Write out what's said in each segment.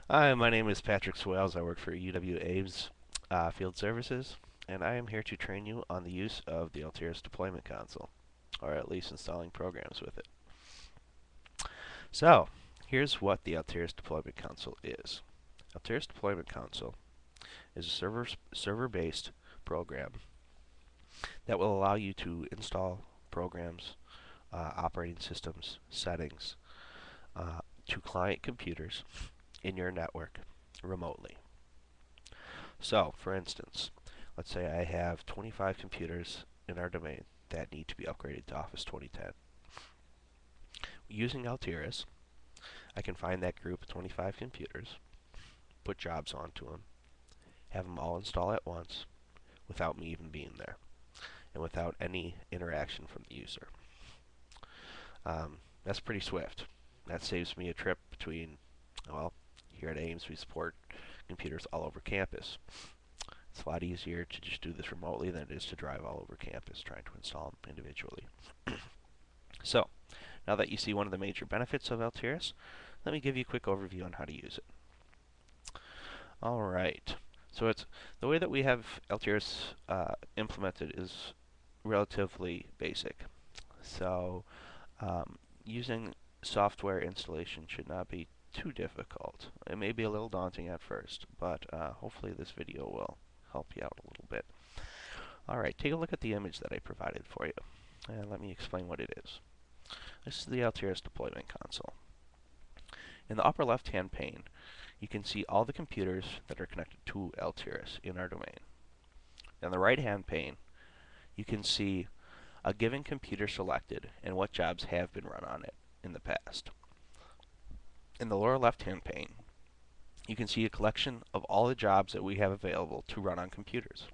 Hi, my name is PatrickSwailes. I work for UW-Ames Field Services, and I am here to train you on the use of the Altiris deployment console, or at least installing programs with it. So, here's what the Altiris deployment console is. Altiris deployment console is a server-based program that will allow you to install programs, operating systems, settings to client computers in your network remotely. So, for instance, let's say I have 25 computers in our domain that need to be upgraded to Office 2010. Using Altiris, I can find that group of 25 computers, put jobs onto them, have them all install at once without me even being there, and without any interaction from the user. That's pretty swift. That saves me a trip between, well, here at Ames we support computers all over campus. It's a lot easier to just do this remotely than it is to drive all over campus trying to install them individually. So, now that you see one of the major benefits of Altiris, let me give you a quick overview on how to use it. Alright, so it's the way that we have Altiris implemented is relatively basic. So, using software installation should not be too difficult. It may be a little daunting at first, but hopefully this video will help you out a little bit. Alright, take a look at the image that I provided for you, and let me explain what it is. This is the Altiris deployment console. In the upper left-hand pane, you can see all the computers that are connected to Altiris in our domain. In the right-hand pane, you can see a given computer selected and what jobs have been run on it in the past. In the lower left-hand pane, you can see a collection of all the jobs that we have available to run on computers.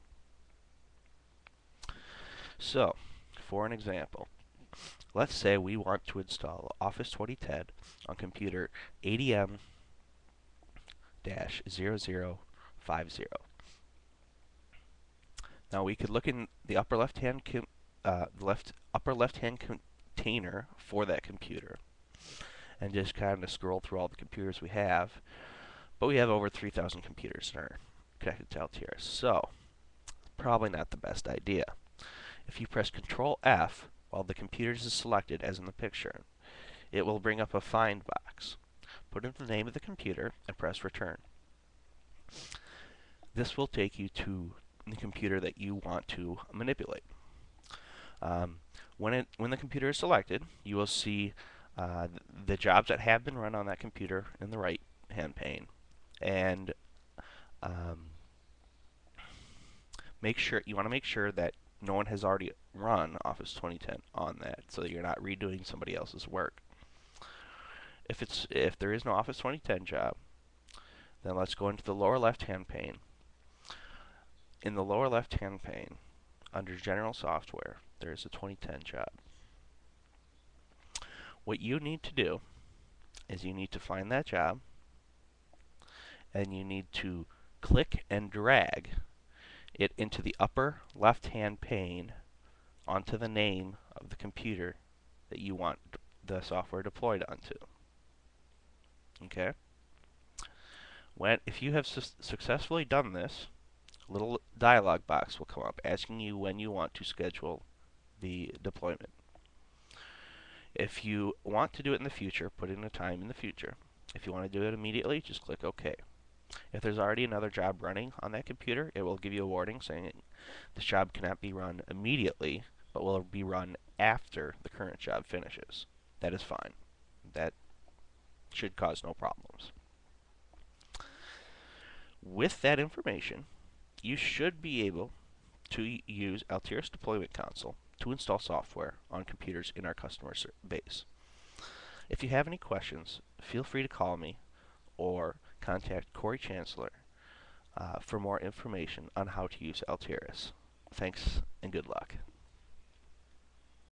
So, for an example, let's say we want to install Office 2010 on computer ADM-0050. Now we could look in the upper left-hand container for that computer and just kind of scroll through all the computers we have. But we have over 3,000 computers that are connected to Altiris, so probably not the best idea. If you press Control F while the computers is selected, as in the picture, it will bring up a find box. Put in the name of the computer and press Return. This will take you to the computer that you want to manipulate. When the computer is selected, you will see the jobs that have been run on that computer in the right-hand pane, and you want to make sure that no one has already run Office 2010 on that, so that you're not redoing somebody else's work. If there is no Office 2010 job, then let's go into the lower left-hand pane. In the lower left-hand pane, under General Software, there is a 2010 job. What you need to do is you need to find that job, and you need to click and drag it into the upper left-hand pane onto the name of the computer that you want the software deployed onto. Okay? If you have successfully done this, a little dialog box will come up asking you when you want to schedule the deployment. If you want to do it in the future, put in a time in the future. If you want to do it immediately, just click OK. If there's already another job running on that computer, it will give you a warning saying this job cannot be run immediately, but will be run after the current job finishes. That is fine. That should cause no problems. With that information, you should be able to use Altiris Deployment Console to install software on computers in our customer base. If you have any questions, feel free to call me or contact Corey Chancellor for more information on how to use Altiris. Thanks and good luck.